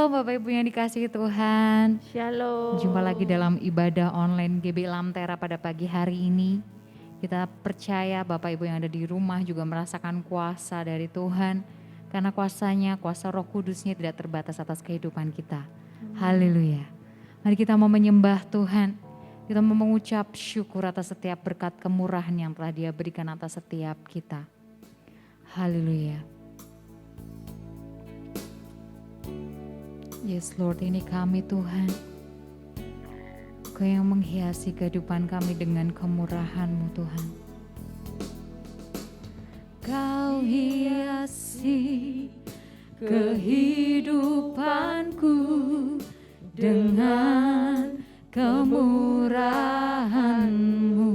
Shalom Bapak Ibu yang dikasihi Tuhan. Shalom. Jumpa lagi dalam ibadah online GB Lamtera pada pagi hari ini. Kita percaya Bapak Ibu yang ada di rumah juga merasakan kuasa dari Tuhan. Karena kuasanya, kuasa Roh Kudusnya tidak terbatas atas kehidupan kita. Haleluya. Mari kita mau menyembah Tuhan. Kita mau mengucap syukur atas setiap berkat kemurahan yang telah Dia berikan atas setiap kita. Haleluya. Yes Lord, ini kami Tuhan. Kau yang menghiasi kehidupan kami dengan kemurahan-Mu Tuhan. Kau hiasi kehidupanku dengan kemurahan-Mu.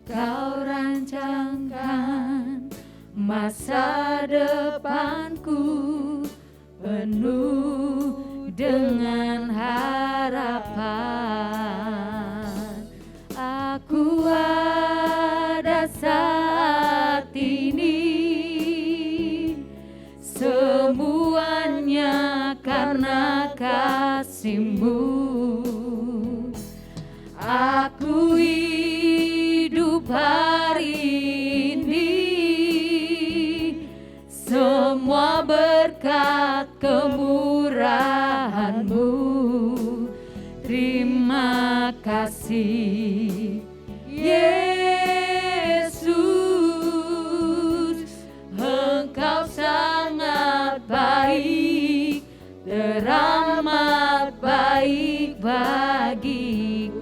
Kau rancangkan masa depanku penuh dengan harapan. Aku ada saat ini, semuanya karena kasih-Mu. Aku hidup hari ini, semua berkat kemurahan-Mu. Terima kasih Yesus, Engkau sangat baik, teramat baik bagiku.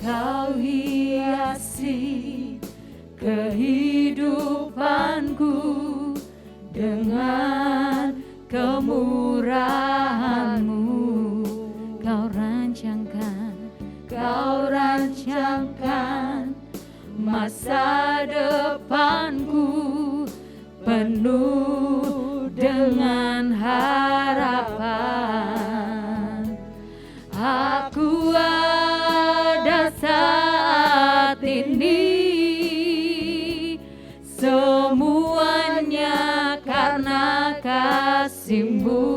Kau hiasi kehidupanku dengan kemurahan-Mu. Kau rancangkan masa depanku penuh dengan harapan. Aku ada saat ini, semuanya karena kasih-Mu.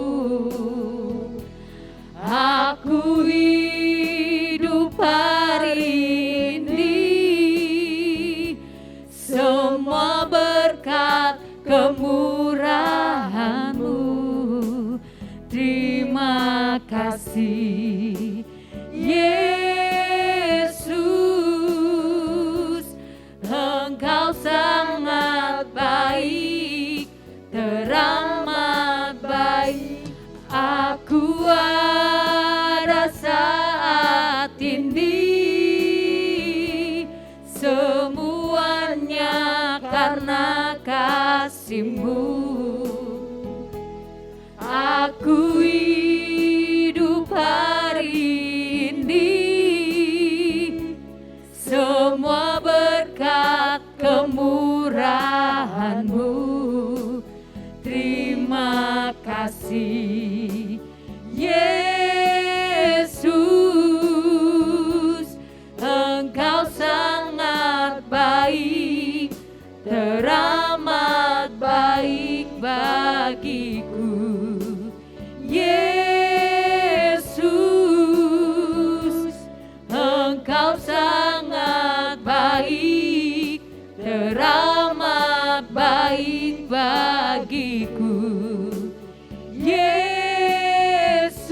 Aku hidup hari ini, semua berkat kemurahan-Mu. Terima kasih Yesus, Engkau sangat baik, teramat baik. Aku ada saat ini, semuanya karena kasih-Mu. Aku hidup hari ini, semua berkat kemurahan-Mu. Terima kasih Yesus, Engkau sangat baik, teramat baik bagiku. Yesus, Engkau sangat baik, teramat baik bagiku. Yesus,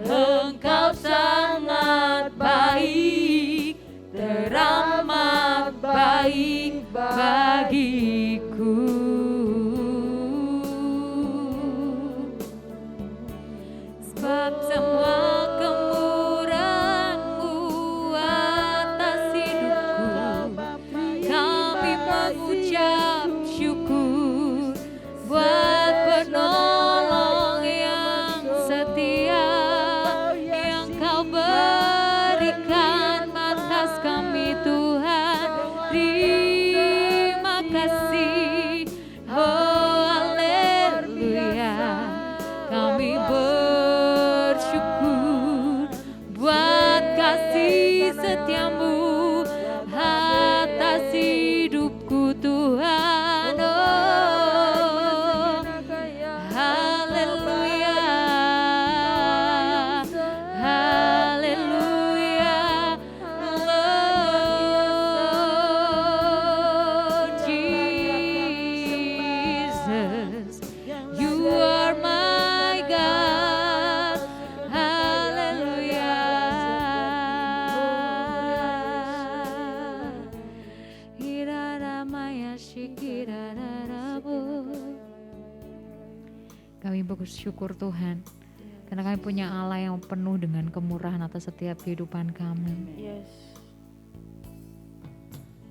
Engkau sangat baik, teramat baik bagiku. Sebab semua kemurahan-Mu atas hidupku, kami mengucap syukur buat penolong yang setia yang Kau berikan atas kami Tuhan. Terima kasih, oh haleluya. Kami bersyukur bersyukur Tuhan. Karena kami punya Allah yang penuh dengan kemurahan atas setiap kehidupan kami. Yes.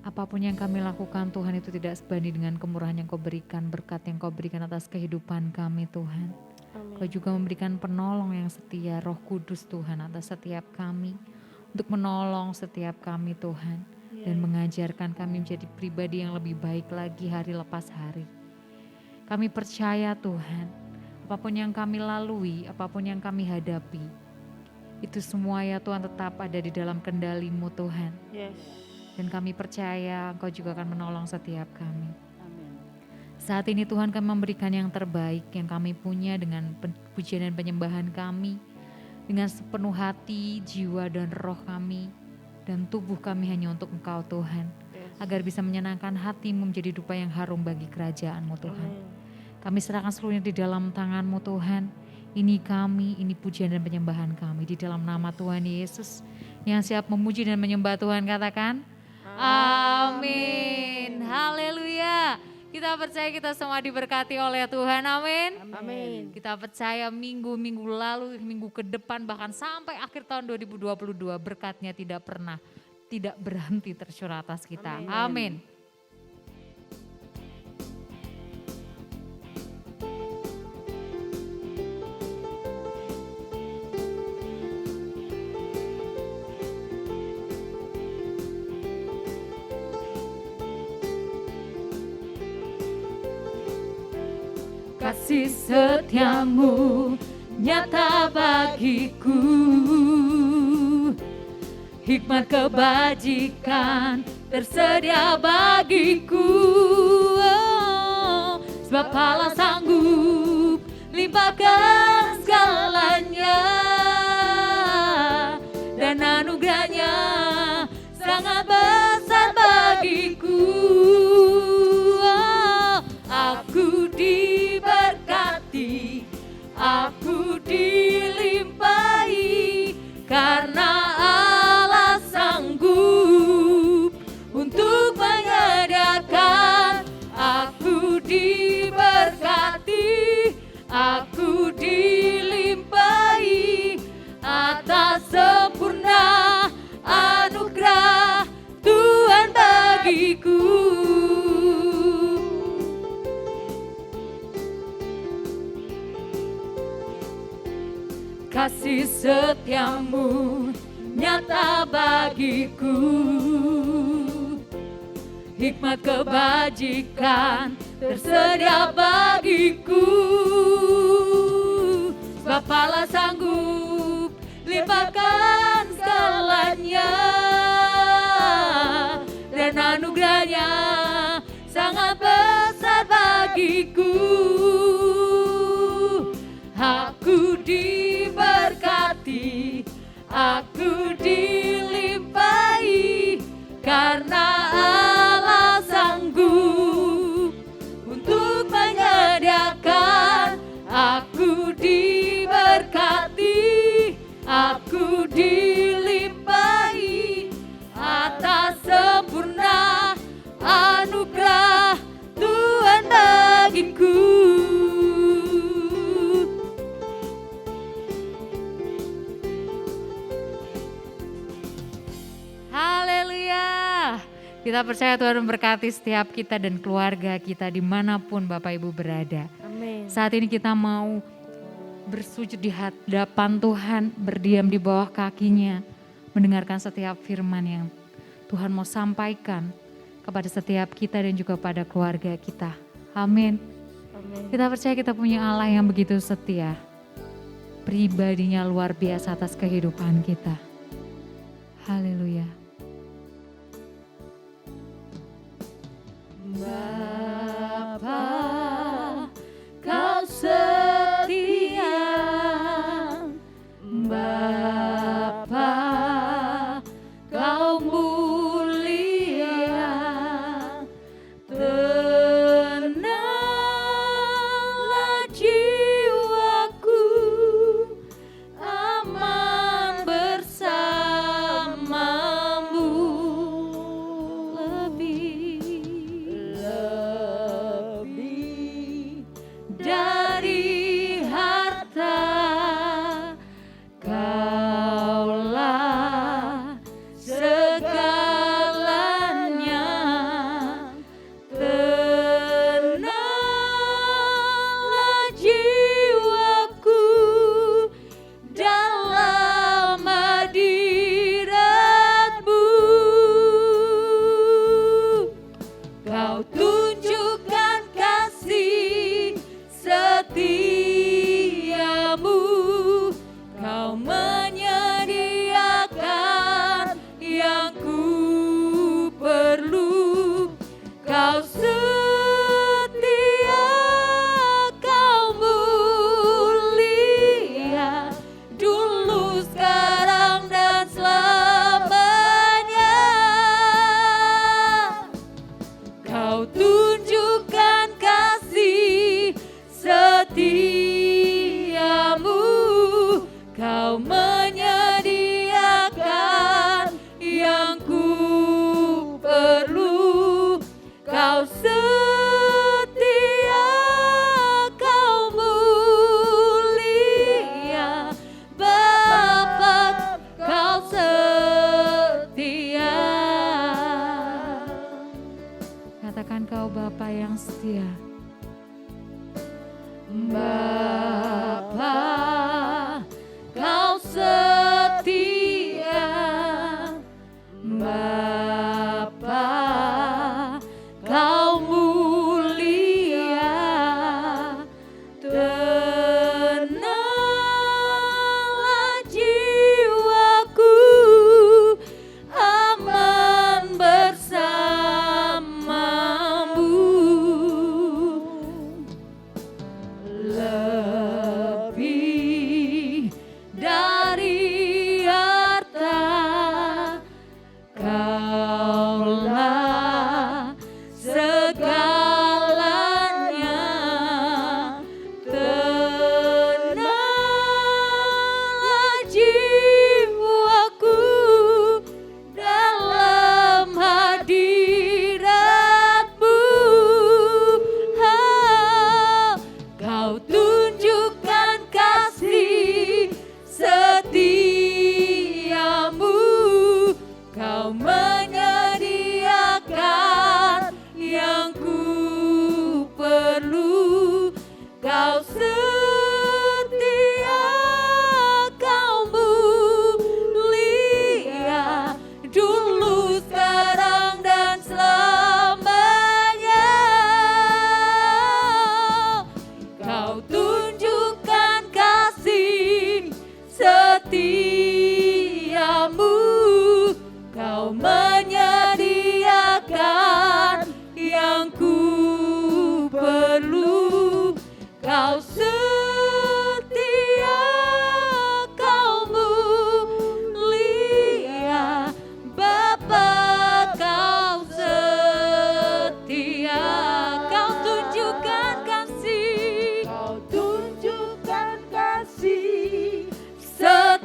Apapun yang kami lakukan Tuhan itu tidak sebanding dengan kemurahan yang Kau berikan, berkat yang Kau berikan atas kehidupan kami Tuhan. Amin. Kau juga memberikan penolong yang setia, Roh Kudus Tuhan atas setiap kami. Untuk menolong setiap kami Tuhan. Dan mengajarkan kami menjadi pribadi yang lebih baik lagi hari lepas hari. Kami percaya Tuhan, apapun yang kami lalui, apapun yang kami hadapi, itu semua ya Tuhan tetap ada di dalam kendali-Mu Tuhan. Yes. Dan kami percaya Engkau juga akan menolong setiap kami. Amin. Saat ini Tuhan kami memberikan yang terbaik yang kami punya dengan pujian dan penyembahan kami. Dengan sepenuh hati, jiwa dan roh kami. Dan tubuh kami hanya untuk Engkau Tuhan. Yes. Agar bisa menyenangkan hati-Mu menjadi dupa yang harum bagi kerajaan-Mu Tuhan. Amin. Kami serahkan seluruhnya di dalam tangan-Mu Tuhan. Ini kami, ini pujian dan penyembahan kami. Di dalam nama Tuhan Yesus. Yang siap memuji dan menyembah Tuhan katakan. Amin. Haleluya. Kita percaya kita semua diberkati oleh Tuhan. Amin. Amin. Kita percaya minggu-minggu lalu, minggu ke depan bahkan sampai akhir tahun 2022 berkatnya tidak berhenti tercurah atas kita. Amin. Kasih setiamu nyata bagiku, hikmat kebajikan tersedia bagiku. Oh, sebab Allah sanggup limpahkan segalanya, dan anugerahnya sangat besar bagiku. Oh, aku diberkati, aku dilimpahi, karena Allah sanggup untuk menyediakan. Aku diberkati, aku dilimpahi, atas sempurna anugerah Tuhan bagiku. Kasih setiamu nyata bagiku, hikmat kebajikan tersedia bagiku. Sebab Allah sanggup limpahkan segalanya, dan anugerahnya sangat besar bagiku. Aku diberkati, aku dilimpahi, karena Allah sanggup untuk menyediakan. Aku diberkati, aku dilimpahi, atas sempurna anugerah Tuhan bagiku. Haleluya. Kita percaya Tuhan memberkati setiap kita dan keluarga kita dimanapun Bapak Ibu berada. Amin. Saat ini kita mau bersujud di hadapan Tuhan, berdiam di bawah kakinya, mendengarkan setiap firman yang Tuhan mau sampaikan kepada setiap kita dan juga pada keluarga kita. Amin. Amin. Kita percaya kita punya Allah yang begitu setia. Pribadinya luar biasa atas kehidupan kita. Haleluya. Bapa, Kau setia. Bapa, Kau mulia. Tenanglah jiwaku, aman bersamamu. Lebih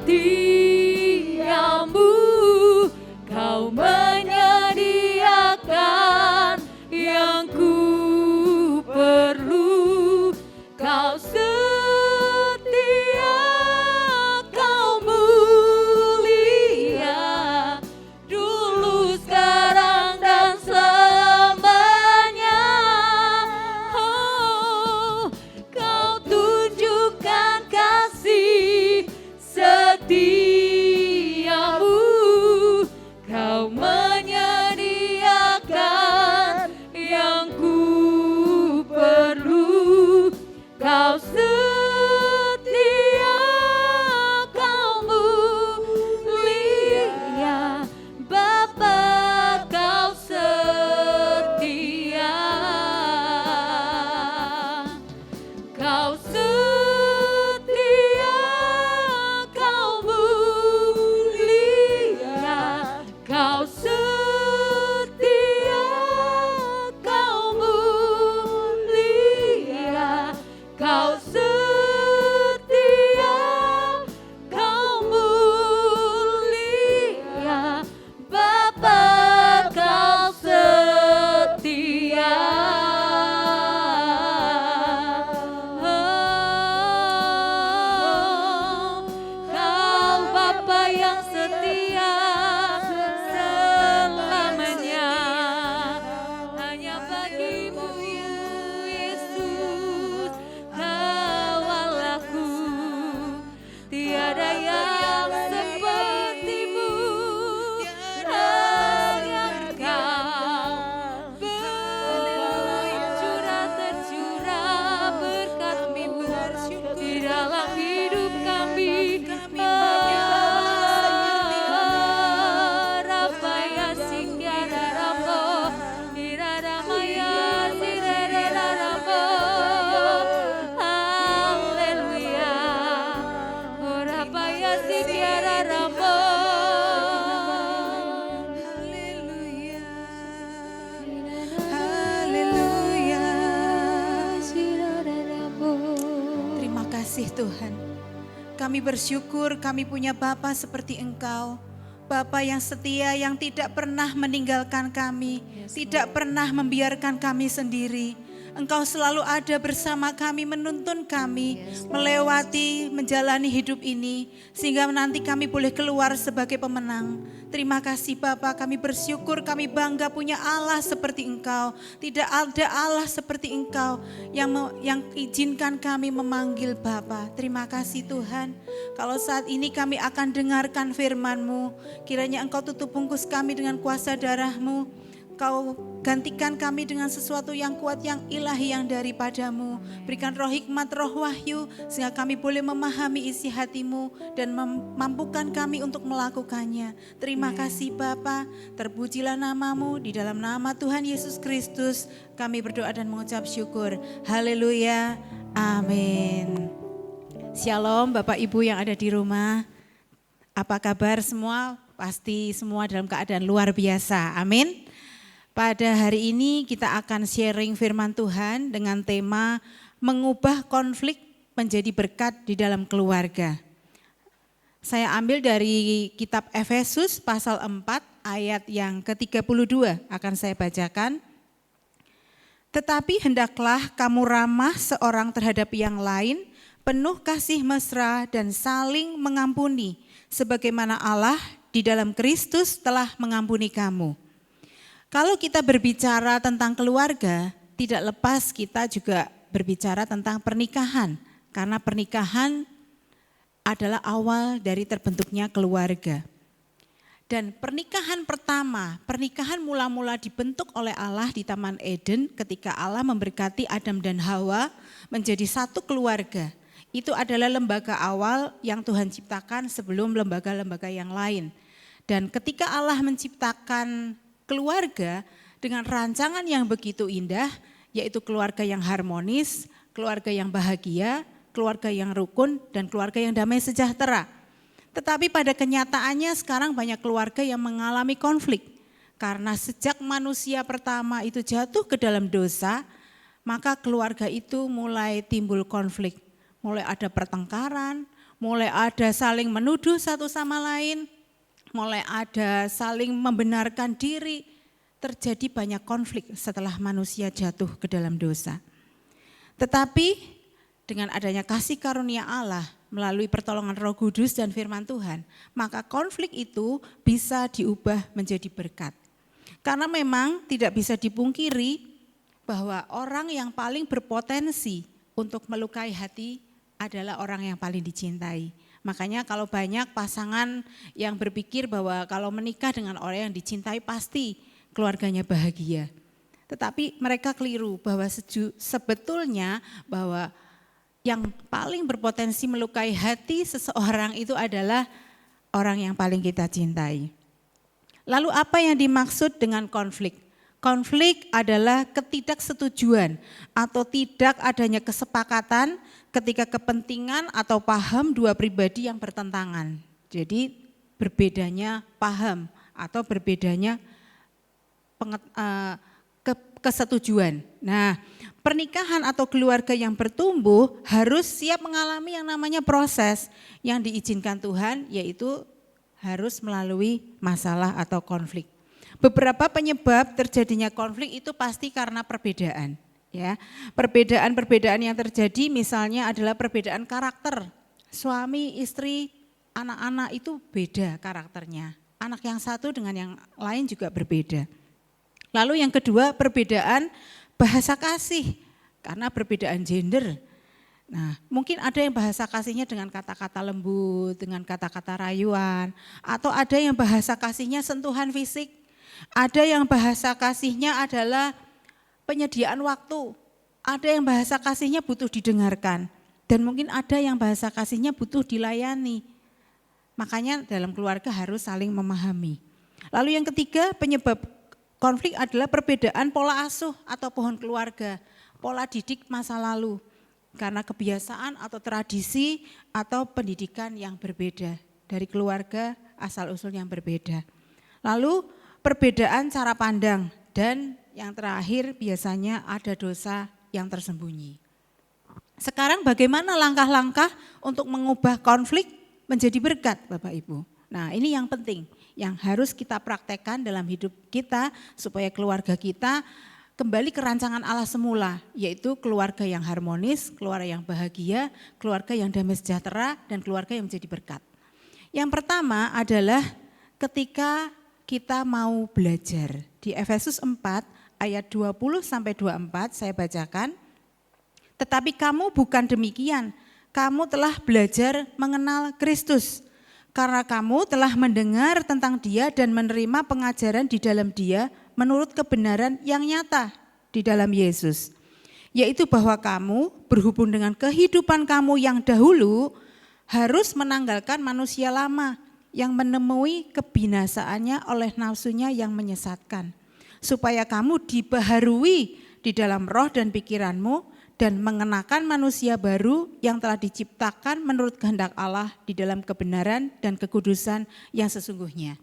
setiamu, Kau menyediakan yang ku perlu. Kau setia, Kau mulia, dulu, sekarang, dan selamanya. Oh, Kau tunjukkan kasih setiamu, Kau menyediakan yang ku perlu. Kau setia, Kau mulia, Bapa, Kau setia. Kau setia, Kau mulia, Kau setia, Kau mulia, Kau setia, Kau mulia, Bapa, Kau setia. Kau Bapa yang setia selamanya. Hanya bagimu, Yesus, Kau Allahku. Tiada yang sepertimu, hanya Kau. Tercurah berkat-Mu di dalam hidup kami. Rapaya singgara rambo, irada maya sirera rambo. Haleluya, rapaya singgara rambo. Haleluya. Haleluya. Terima kasih Tuhan. Kami bersyukur kami punya Bapa seperti Engkau. Bapa yang setia, yang tidak pernah meninggalkan kami, tidak pernah membiarkan kami sendiri. Engkau selalu ada bersama kami, menuntun kami, melewati, menjalani hidup ini, sehingga nanti kami boleh keluar sebagai pemenang. Terima kasih Bapa, kami bersyukur, kami bangga punya Allah seperti Engkau. Tidak ada Allah seperti Engkau yang izinkan kami memanggil Bapa. Terima kasih Tuhan. Kalau saat ini kami akan dengarkan firman-Mu, kiranya Engkau tutup bungkus kami dengan kuasa darah-Mu. Kau gantikan kami dengan sesuatu yang kuat, yang ilahi, yang daripada-Mu. Berikan roh hikmat, roh wahyu, sehingga kami boleh memahami isi hati-Mu dan mampukan kami untuk melakukannya. Terima kasih Bapa, terpujilah nama-Mu, di dalam nama Tuhan Yesus Kristus kami berdoa dan mengucap syukur. Haleluya, amin. Shalom Bapak Ibu yang ada di rumah. Apa kabar semua? Pasti semua dalam keadaan luar biasa, amin. Pada hari ini kita akan sharing firman Tuhan dengan tema mengubah konflik menjadi berkat di dalam keluarga. Saya ambil dari kitab Efesus pasal 4 ayat yang ke-32 akan saya bacakan. Tetapi hendaklah kamu ramah seorang terhadap yang lain, penuh kasih mesra dan saling mengampuni, sebagaimana Allah di dalam Kristus telah mengampuni kamu. Kalau kita berbicara tentang keluarga, tidak lepas kita juga berbicara tentang pernikahan. Karena pernikahan adalah awal dari terbentuknya keluarga. Dan pernikahan pertama, pernikahan mula-mula dibentuk oleh Allah di Taman Eden ketika Allah memberkati Adam dan Hawa menjadi satu keluarga. Itu adalah lembaga awal yang Tuhan ciptakan sebelum lembaga-lembaga yang lain. Dan ketika Allah menciptakan keluarga dengan rancangan yang begitu indah, yaitu keluarga yang harmonis, keluarga yang bahagia, keluarga yang rukun, dan keluarga yang damai sejahtera. Tetapi pada kenyataannya sekarang banyak keluarga yang mengalami konflik. Karena sejak manusia pertama itu jatuh ke dalam dosa, maka keluarga itu mulai timbul konflik. Mulai ada pertengkaran, mulai ada saling menuduh satu sama lain, mulai ada saling membenarkan diri, terjadi banyak konflik setelah manusia jatuh ke dalam dosa. Tetapi dengan adanya kasih karunia Allah melalui pertolongan Roh Kudus dan firman Tuhan, maka konflik itu bisa diubah menjadi berkat. Karena memang tidak bisa dipungkiri bahwa orang yang paling berpotensi untuk melukai hati adalah orang yang paling dicintai. Makanya kalau banyak pasangan yang berpikir bahwa kalau menikah dengan orang yang dicintai pasti keluarganya bahagia. Tetapi mereka keliru bahwa sebetulnya bahwa yang paling berpotensi melukai hati seseorang itu adalah orang yang paling kita cintai. Lalu apa yang dimaksud dengan konflik? Konflik adalah ketidaksetujuan atau tidak adanya kesepakatan ketika kepentingan atau paham dua pribadi yang bertentangan. Jadi berbedanya paham atau berbedanya kesetujuan. Nah, pernikahan atau keluarga yang bertumbuh harus siap mengalami yang namanya proses yang diizinkan Tuhan, yaitu harus melalui masalah atau konflik. Beberapa penyebab terjadinya konflik itu pasti karena perbedaan. Ya, perbedaan yang terjadi misalnya adalah perbedaan karakter. Suami, istri, anak-anak itu beda karakternya. Anak yang satu dengan yang lain juga berbeda. Lalu yang kedua, perbedaan bahasa kasih karena perbedaan gender. Nah, mungkin ada yang bahasa kasihnya dengan kata-kata lembut, dengan kata-kata rayuan, atau ada yang bahasa kasihnya sentuhan fisik. Ada yang bahasa kasihnya adalah penyediaan waktu, ada yang bahasa kasihnya butuh didengarkan, dan mungkin ada yang bahasa kasihnya butuh dilayani. Makanya dalam keluarga harus saling memahami. Lalu yang ketiga, penyebab konflik adalah perbedaan pola asuh atau pohon keluarga, pola didik masa lalu, karena kebiasaan atau tradisi atau pendidikan yang berbeda dari keluarga asal usul yang berbeda. Lalu perbedaan cara pandang, dan yang terakhir biasanya ada dosa yang tersembunyi. Sekarang bagaimana langkah-langkah untuk mengubah konflik menjadi berkat, Bapak Ibu? Nah, ini yang penting, yang harus kita praktekkan dalam hidup kita supaya keluarga kita kembali ke rancangan Allah semula, yaitu keluarga yang harmonis, keluarga yang bahagia, keluarga yang damai sejahtera, dan keluarga yang menjadi berkat. Yang pertama adalah ketika kita mau belajar. Di Efesus 4 ayat 20-24 saya bacakan. Tetapi kamu bukan demikian, kamu telah belajar mengenal Kristus. Karena kamu telah mendengar tentang Dia dan menerima pengajaran di dalam Dia menurut kebenaran yang nyata di dalam Yesus. Yaitu bahwa kamu berhubung dengan kehidupan kamu yang dahulu harus menanggalkan manusia lama yang menemui kebinasaannya oleh nafsunya yang menyesatkan. Supaya kamu dibaharui di dalam roh dan pikiranmu dan mengenakan manusia baru yang telah diciptakan menurut kehendak Allah di dalam kebenaran dan kekudusan yang sesungguhnya.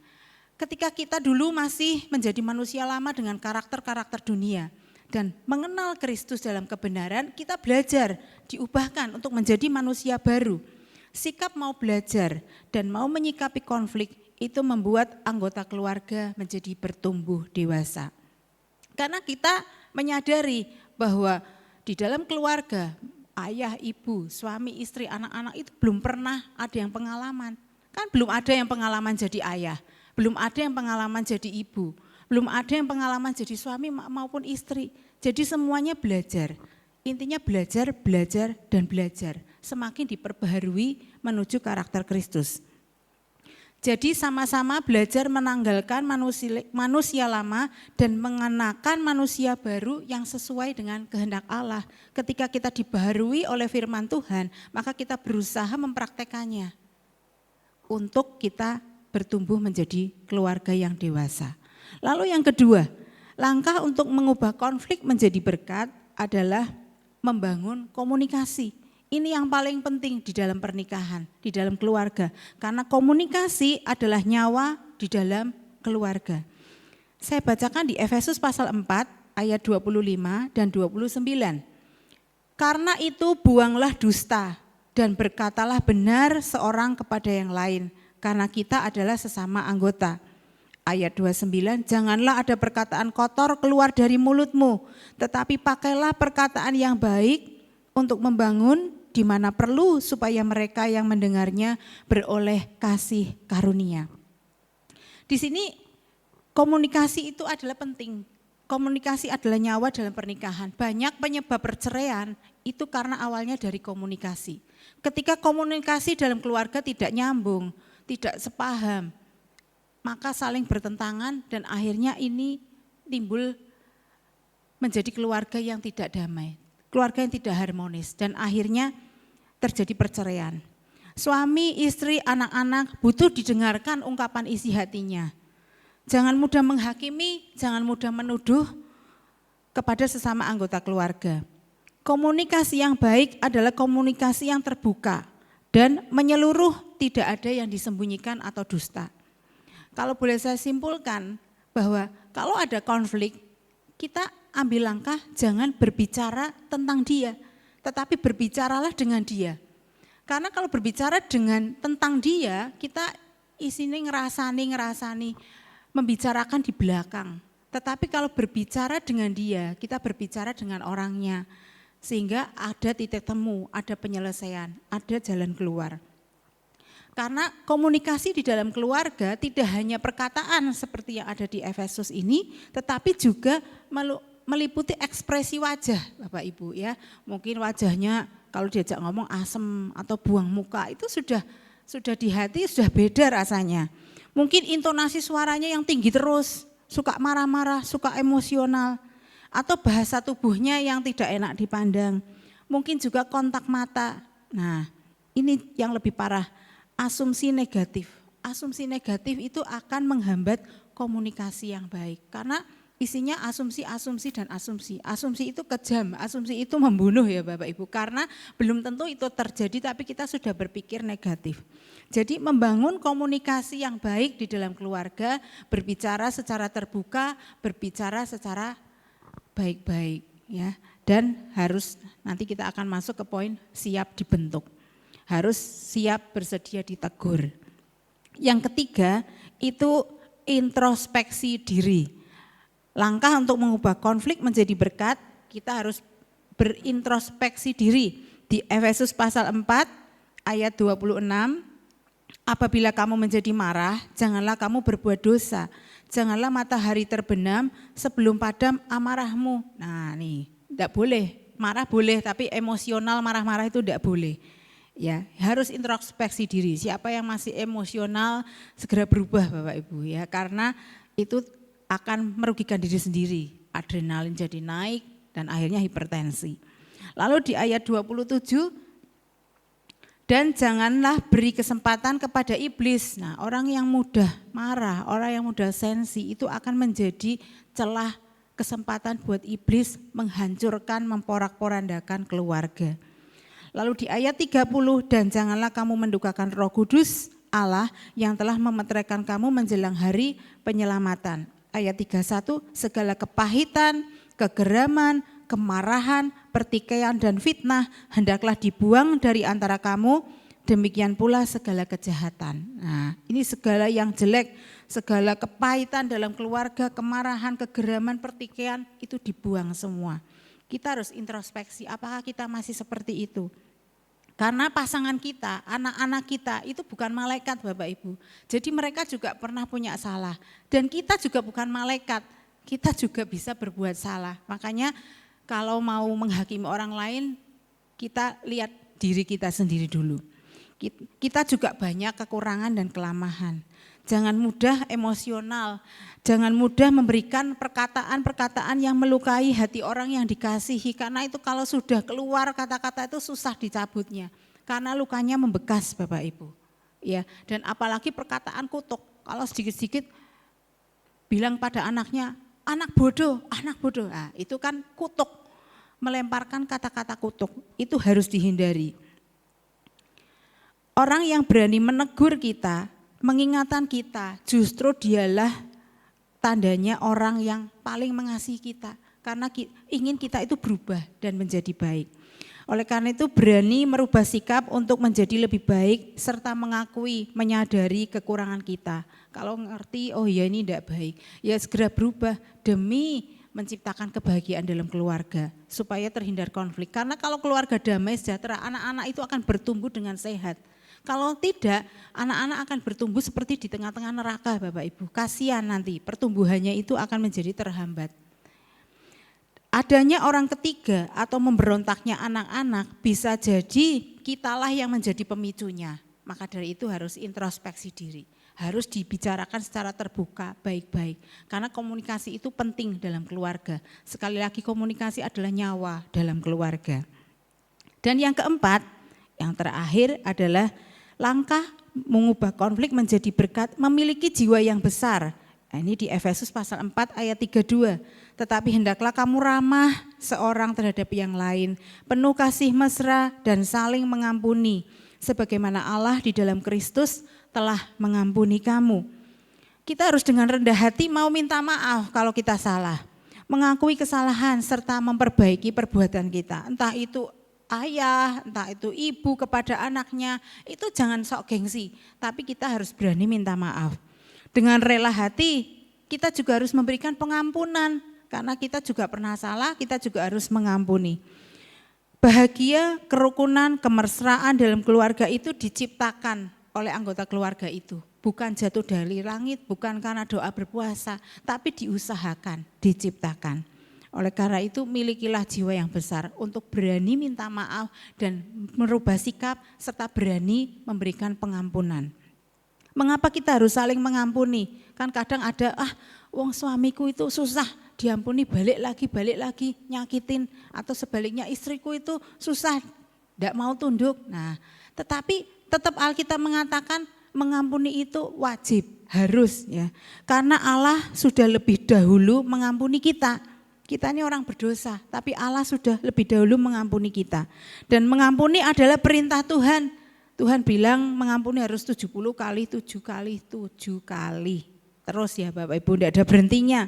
Ketika kita dulu masih menjadi manusia lama dengan karakter-karakter dunia dan mengenal Kristus dalam kebenaran, kita belajar diubahkan untuk menjadi manusia baru. Sikap mau belajar dan mau menyikapi konflik itu membuat anggota keluarga menjadi bertumbuh dewasa. Karena kita menyadari bahwa di dalam keluarga, ayah, ibu, suami, istri, anak-anak itu belum pernah ada yang pengalaman. Kan belum ada yang pengalaman jadi ayah, belum ada yang pengalaman jadi ibu, belum ada yang pengalaman jadi suami maupun istri. Jadi semuanya belajar. Intinya belajar, belajar, dan belajar. Semakin diperbaharui menuju karakter Kristus. Jadi sama-sama belajar menanggalkan manusia lama dan mengenakan manusia baru yang sesuai dengan kehendak Allah. Ketika kita dibaharui oleh firman Tuhan, maka kita berusaha mempraktekannya untuk kita bertumbuh menjadi keluarga yang dewasa. Lalu yang kedua, langkah untuk mengubah konflik menjadi berkat adalah membangun komunikasi. Ini yang paling penting di dalam pernikahan, di dalam keluarga. Karena komunikasi adalah nyawa di dalam keluarga. Saya bacakan di Efesus pasal 4 ayat 25 dan 29. Karena itu buanglah dusta, dan berkatalah benar seorang kepada yang lain, karena kita adalah sesama anggota. Ayat 29, janganlah ada perkataan kotor keluar dari mulutmu, tetapi pakailah perkataan yang baik untuk membangun di mana perlu, supaya mereka yang mendengarnya beroleh kasih karunia. Di sini komunikasi itu adalah penting. Komunikasi adalah nyawa dalam pernikahan. Banyak penyebab perceraian itu karena awalnya dari komunikasi. Ketika komunikasi dalam keluarga tidak nyambung, tidak sepaham, maka saling bertentangan dan akhirnya ini timbul menjadi keluarga yang tidak damai, keluarga yang tidak harmonis, dan akhirnya terjadi perceraian. Suami, istri, anak-anak butuh didengarkan ungkapan isi hatinya. Jangan mudah menghakimi, jangan mudah menuduh kepada sesama anggota keluarga. Komunikasi yang baik adalah komunikasi yang terbuka dan menyeluruh, tidak ada yang disembunyikan atau dusta. Kalau boleh saya simpulkan bahwa kalau ada konflik, kita ambil langkah jangan berbicara tentang dia, tetapi berbicaralah dengan dia. Karena kalau berbicara tentang dia, kita isinya ngerasani, membicarakan di belakang. Tetapi kalau berbicara dengan dia, kita berbicara dengan orangnya. Sehingga ada titik temu, ada penyelesaian, ada jalan keluar. Karena komunikasi di dalam keluarga tidak hanya perkataan seperti yang ada di Efesus ini, tetapi juga meliputi ekspresi wajah Bapak Ibu ya. Mungkin wajahnya kalau diajak ngomong asem atau buang muka itu sudah di hati sudah beda rasanya. Mungkin intonasi suaranya yang tinggi terus, suka marah-marah, suka emosional, atau bahasa tubuhnya yang tidak enak dipandang. Mungkin juga kontak mata. Nah, ini yang lebih parah. Asumsi negatif. Asumsi negatif itu akan menghambat komunikasi yang baik. Karena isinya asumsi dan asumsi. Asumsi itu kejam, asumsi itu membunuh ya Bapak Ibu. Karena belum tentu itu terjadi tapi kita sudah berpikir negatif. Jadi membangun komunikasi yang baik di dalam keluarga, berbicara secara terbuka, berbicara secara baik-baik ya. Dan harus nanti kita akan masuk ke poin siap dibentuk. Harus siap bersedia ditegur. Yang ketiga itu introspeksi diri. Langkah untuk mengubah konflik menjadi berkat, kita harus berintrospeksi diri. Di Efesus pasal 4 ayat 26, apabila kamu menjadi marah, janganlah kamu berbuat dosa. Janganlah matahari terbenam sebelum padam amarahmu. Nah nih, tidak boleh, marah boleh tapi emosional marah-marah itu tidak boleh. Ya, harus introspeksi diri. Siapa yang masih emosional segera berubah Bapak Ibu ya, karena itu akan merugikan diri sendiri. Adrenalin jadi naik dan akhirnya hipertensi. Lalu di ayat 27, dan janganlah beri kesempatan kepada iblis. Nah, orang yang mudah marah, orang yang mudah sensi itu akan menjadi celah kesempatan buat iblis menghancurkan, memporak-porandakan keluarga. Lalu di ayat 30, dan janganlah kamu mendukakan Roh Kudus Allah yang telah memeteraikan kamu menjelang hari penyelamatan. Ayat 31, segala kepahitan, kegeraman, kemarahan, pertikaian dan fitnah hendaklah dibuang dari antara kamu, demikian pula segala kejahatan. Nah, ini segala yang jelek, segala kepahitan dalam keluarga, kemarahan, kegeraman, pertikaian itu dibuang semua. Kita harus introspeksi, apakah kita masih seperti itu? Karena pasangan kita, anak-anak kita itu bukan malaikat Bapak Ibu. Jadi mereka juga pernah punya salah. Dan kita juga bukan malaikat, kita juga bisa berbuat salah. Makanya kalau mau menghakimi orang lain, kita lihat diri kita sendiri dulu. Kita juga banyak kekurangan dan kelemahan. Jangan mudah emosional, jangan mudah memberikan perkataan-perkataan yang melukai hati orang yang dikasihi. Karena itu kalau sudah keluar kata-kata itu susah dicabutnya. Karena lukanya membekas Bapak Ibu. Ya, dan apalagi perkataan kutuk. Kalau sedikit-sedikit bilang pada anaknya, anak bodoh. Nah, itu kan kutuk, melemparkan kata-kata kutuk. Itu harus dihindari. Orang yang berani menegur kita, mengingatkan kita, justru dialah tandanya orang yang paling mengasihi kita. Karena ingin kita itu berubah dan menjadi baik. Oleh karena itu berani merubah sikap untuk menjadi lebih baik serta mengakui, menyadari kekurangan kita. Kalau ngerti, oh ya ini tidak baik, ya segera berubah demi menciptakan kebahagiaan dalam keluarga supaya terhindar konflik. Karena kalau keluarga damai sejahtera, anak-anak itu akan bertumbuh dengan sehat. Kalau tidak, anak-anak akan bertumbuh seperti di tengah-tengah neraka Bapak Ibu. Kasihan nanti pertumbuhannya itu akan menjadi terhambat. Adanya orang ketiga atau memberontaknya anak-anak bisa jadi kitalah yang menjadi pemicunya. Maka dari itu harus introspeksi diri, harus dibicarakan secara terbuka baik-baik. Karena komunikasi itu penting dalam keluarga. Sekali lagi komunikasi adalah nyawa dalam keluarga. Dan yang keempat, yang terakhir adalah langkah mengubah konflik menjadi berkat, memiliki jiwa yang besar. Nah, ini di Efesus pasal 4 ayat 32. Tetapi hendaklah kamu ramah seorang terhadap yang lain, penuh kasih mesra dan saling mengampuni, sebagaimana Allah di dalam Kristus telah mengampuni kamu. Kita harus dengan rendah hati mau minta maaf kalau kita salah, mengakui kesalahan serta memperbaiki perbuatan kita. Entah itu ayah, entah itu ibu kepada anaknya, itu jangan sok gengsi, tapi kita harus berani minta maaf. Dengan rela hati kita juga harus memberikan pengampunan, karena kita juga pernah salah, kita juga harus mengampuni. Bahagia, kerukunan, kemesraan dalam keluarga itu diciptakan oleh anggota keluarga itu. Bukan jatuh dari langit, bukan karena doa berpuasa, tapi diusahakan, diciptakan. Oleh karena itu milikilah jiwa yang besar untuk berani minta maaf dan merubah sikap serta berani memberikan pengampunan. Mengapa kita harus saling mengampuni? Kan kadang ada, wong suamiku itu susah diampuni, balik lagi nyakitin, atau sebaliknya istriku itu susah, tidak mau tunduk. Nah, tetapi tetap Alkitab mengatakan mengampuni itu wajib, harus ya. Karena Allah sudah lebih dahulu mengampuni kita. Kita ini orang berdosa, tapi Allah sudah lebih dahulu mengampuni kita. Dan mengampuni adalah perintah Tuhan. Tuhan bilang mengampuni harus 70 kali, 7 kali, 7 kali. Terus ya Bapak Ibu, tidak ada berhentinya.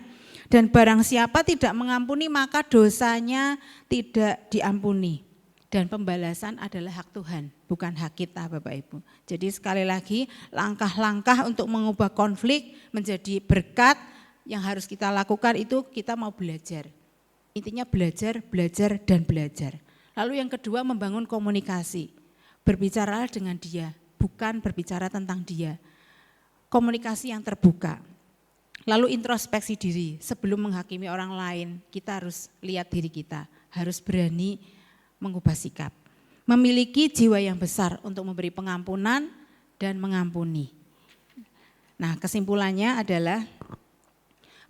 Dan barang siapa tidak mengampuni maka dosanya tidak diampuni. Dan pembalasan adalah hak Tuhan, bukan hak kita Bapak Ibu. Jadi sekali lagi langkah-langkah untuk mengubah konflik menjadi berkat yang harus kita lakukan itu kita mau belajar. Intinya belajar, belajar, dan belajar. Lalu yang kedua membangun komunikasi. Berbicara dengan dia, bukan berbicara tentang dia. Komunikasi yang terbuka. Lalu introspeksi diri, sebelum menghakimi orang lain, kita harus lihat diri kita, harus berani mengubah sikap. Memiliki jiwa yang besar untuk memberi pengampunan dan mengampuni. Nah, kesimpulannya adalah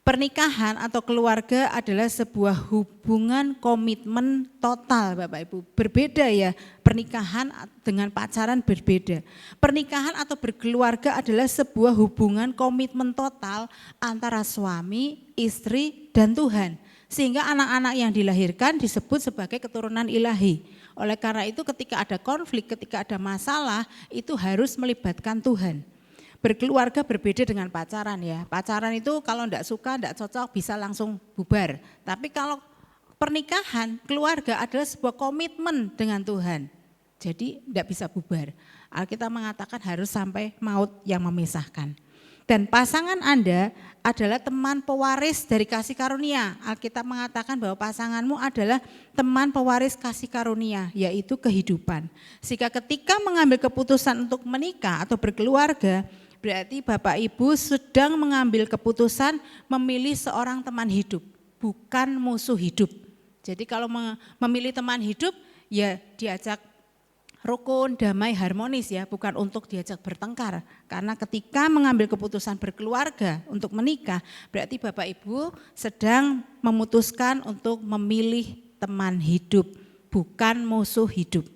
pernikahan atau keluarga adalah sebuah hubungan komitmen total Bapak Ibu. Berbeda ya, pernikahan dengan pacaran berbeda. Pernikahan atau berkeluarga adalah sebuah hubungan komitmen total antara suami, istri, dan Tuhan. Sehingga anak-anak yang dilahirkan disebut sebagai keturunan ilahi. Oleh karena itu ketika ada konflik, ketika ada masalah, itu harus melibatkan Tuhan. Berkeluarga berbeda dengan pacaran ya. Pacaran itu kalau enggak suka, enggak cocok bisa langsung bubar. Tapi kalau pernikahan, keluarga adalah sebuah komitmen dengan Tuhan. Jadi enggak bisa bubar. Alkitab mengatakan harus sampai maut yang memisahkan. Dan pasangan Anda adalah teman pewaris dari kasih karunia. Alkitab mengatakan bahwa pasanganmu adalah teman pewaris kasih karunia, yaitu kehidupan. Sehingga ketika mengambil keputusan untuk menikah atau berkeluarga, berarti Bapak Ibu sedang mengambil keputusan memilih seorang teman hidup, bukan musuh hidup. Jadi kalau memilih teman hidup, ya diajak rukun, damai, harmonis ya, bukan untuk diajak bertengkar. Karena ketika mengambil keputusan berkeluarga untuk menikah, berarti Bapak Ibu sedang memutuskan untuk memilih teman hidup, bukan musuh hidup.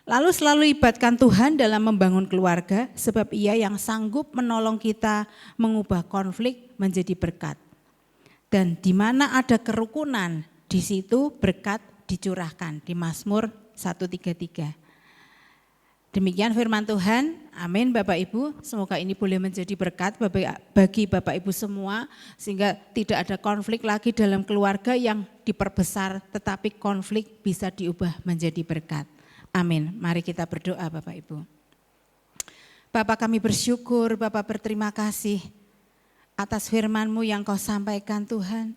Lalu selalu libatkan Tuhan dalam membangun keluarga, sebab Ia yang sanggup menolong kita mengubah konflik menjadi berkat. Dan di mana ada kerukunan, di situ berkat dicurahkan, di Mazmur 133. Demikian firman Tuhan, Amin Bapak Ibu, semoga ini boleh menjadi berkat bagi Bapak Ibu semua sehingga tidak ada konflik lagi dalam keluarga yang diperbesar tetapi konflik bisa diubah menjadi berkat. Amin. Mari kita berdoa Bapak Ibu. Bapak kami bersyukur, Bapak berterima kasih atas firman-Mu yang Kau sampaikan Tuhan.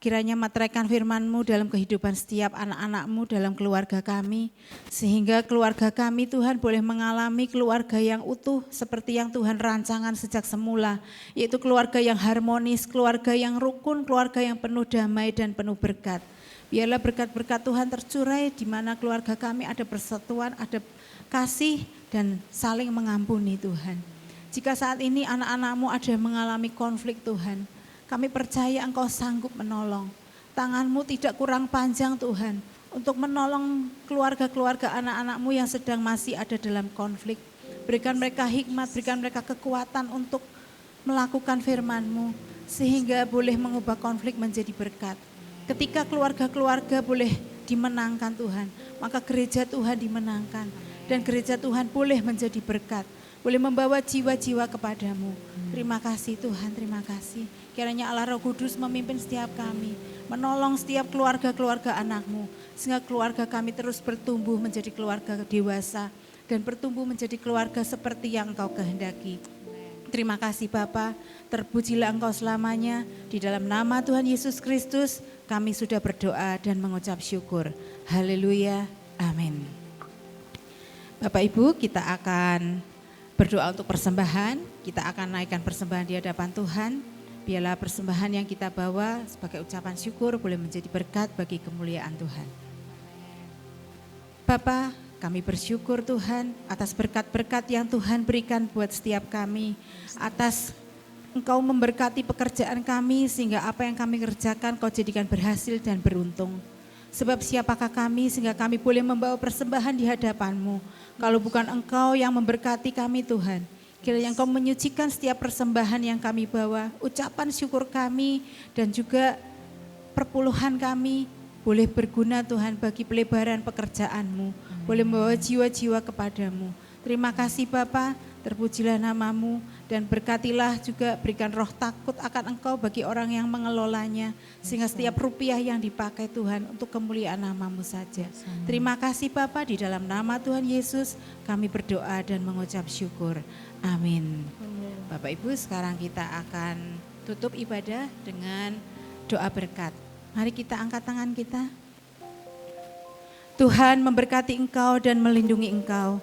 Kiranya materaikan firman-Mu dalam kehidupan setiap anak-anak-Mu dalam keluarga kami. Sehingga keluarga kami Tuhan boleh mengalami keluarga yang utuh seperti yang Tuhan rancangan sejak semula. Yaitu keluarga yang harmonis, keluarga yang rukun, keluarga yang penuh damai dan penuh berkat. Biarlah berkat-berkat Tuhan tercurai di mana keluarga kami ada persatuan, ada kasih dan saling mengampuni Tuhan. Jika saat ini anak-anak-Mu ada yang mengalami konflik Tuhan, kami percaya Engkau sanggup menolong. Tangan-Mu tidak kurang panjang Tuhan untuk menolong keluarga-keluarga anak-anak-Mu yang sedang masih ada dalam konflik. Berikan mereka hikmat, berikan mereka kekuatan untuk melakukan firman-Mu sehingga boleh mengubah konflik menjadi berkat. Ketika keluarga-keluarga boleh dimenangkan Tuhan, maka gereja Tuhan dimenangkan dan gereja Tuhan boleh menjadi berkat. Boleh membawa jiwa-jiwa kepadamu. Terima kasih Tuhan, terima kasih. Kiranya Allah Roh Kudus memimpin setiap kami, menolong setiap keluarga-keluarga anak-Mu, sehingga keluarga kami terus bertumbuh menjadi keluarga dewasa dan bertumbuh menjadi keluarga seperti yang Engkau kehendaki. Terima kasih Bapa, terpujilah Engkau selamanya. Di dalam nama Tuhan Yesus Kristus kami sudah berdoa dan mengucap syukur. Haleluya, amin. Bapak Ibu, kita akan berdoa untuk persembahan, kita akan naikkan persembahan di hadapan Tuhan. Biarlah persembahan yang kita bawa sebagai ucapan syukur boleh menjadi berkat bagi kemuliaan Tuhan. Bapa, kami bersyukur Tuhan atas berkat-berkat yang Tuhan berikan buat setiap kami. Atas Engkau memberkati pekerjaan kami sehingga apa yang kami kerjakan Kau jadikan berhasil dan beruntung. Sebab siapakah kami sehingga kami boleh membawa persembahan di hadapan-Mu. Kalau bukan Engkau yang memberkati kami Tuhan. Kiranya Engkau menyucikan setiap persembahan yang kami bawa. Ucapan syukur kami dan juga perpuluhan kami boleh berguna Tuhan bagi pelebaran pekerjaan-Mu. Boleh membawa jiwa-jiwa kepadamu. Terima kasih Bapa, terpujilah nama-Mu dan berkatilah juga berikan roh takut akan Engkau bagi orang yang mengelolanya. Sehingga setiap rupiah yang dipakai Tuhan untuk kemuliaan nama-Mu saja. Terima kasih Bapa, di dalam nama Tuhan Yesus kami berdoa dan mengucap syukur. Amin. Bapak Ibu, sekarang kita akan tutup ibadah dengan doa berkat. Mari kita angkat tangan kita. Tuhan memberkati engkau dan melindungi engkau.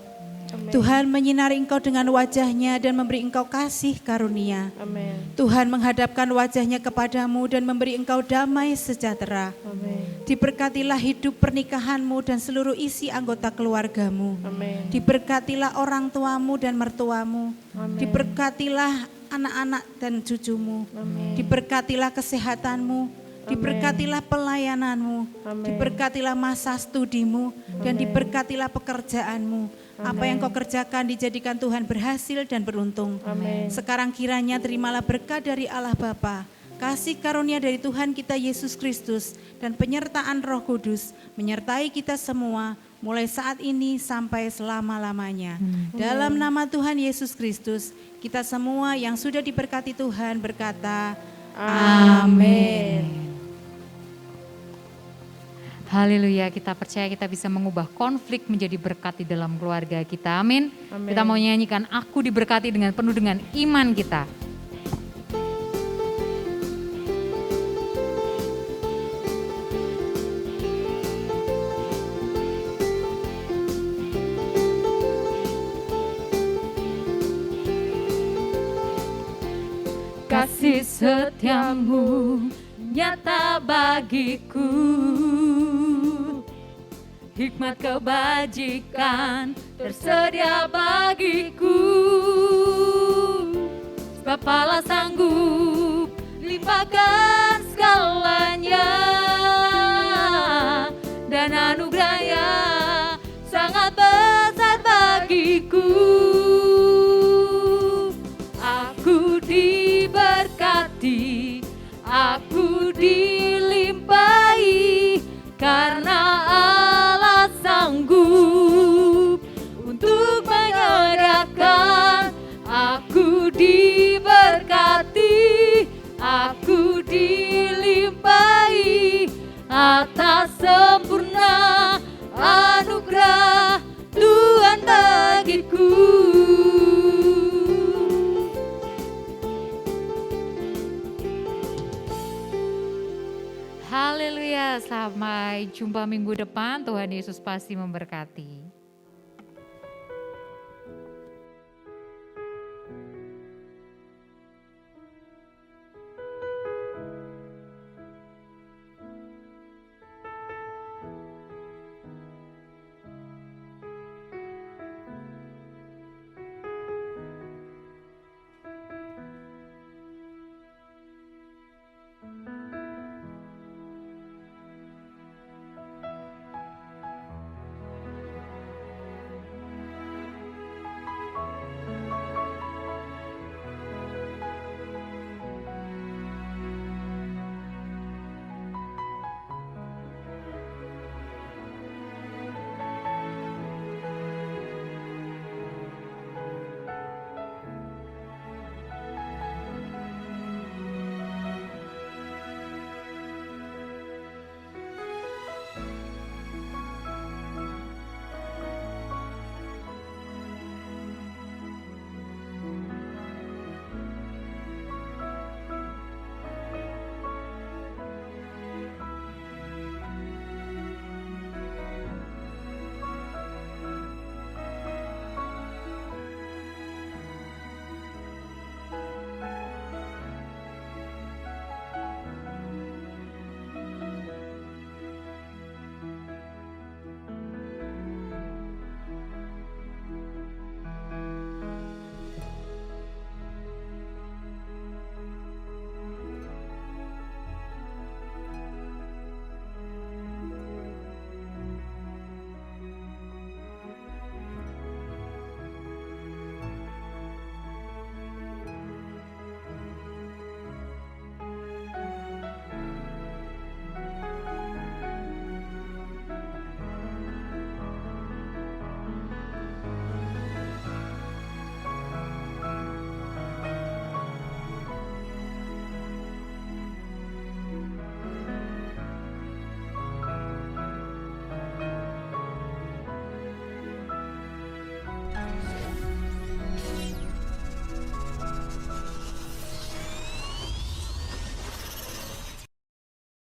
Amen. Tuhan menyinari engkau dengan wajahnya dan memberi engkau kasih karunia. Amen. Tuhan menghadapkan wajahnya kepadamu dan memberi engkau damai sejahtera. Amen. Diberkatilah hidup pernikahanmu dan seluruh isi anggota keluargamu. Amen. Diberkatilah orang tuamu dan mertuamu. Amen. Diberkatilah anak-anak dan cucumu. Amen. Diberkatilah kesehatanmu. Diberkatilah pelayananmu. Amen. Diberkatilah masa studimu. Dan diberkatilah pekerjaanmu. Apa yang kau kerjakan dijadikan Tuhan berhasil dan beruntung. Amen. Sekarang kiranya terimalah berkat dari Allah Bapa, kasih karunia dari Tuhan kita Yesus Kristus, dan penyertaan Roh Kudus menyertai kita semua mulai saat ini sampai selama-lamanya. Dalam nama Tuhan Yesus Kristus, kita semua yang sudah diberkati Tuhan berkata, Amin. Haleluya, kita percaya kita bisa mengubah konflik menjadi berkat di dalam keluarga kita. Amin. Amin. Kita mau nyanyikan Aku Diberkati dengan penuh dengan iman kita. Kasih setiamu nyata bagiku, hikmat kebajikan tersedia bagiku. Sebab Allah sanggup limpahkan segalanya, dan anugerahnya sangat besar bagiku. Aku diberkati, aku dilimpahi, karena Allah sanggup untuk menyerahkan sempurna anugerah Tuhan bagiku. Haleluya, sampai jumpa minggu depan. Tuhan Yesus pasti memberkati.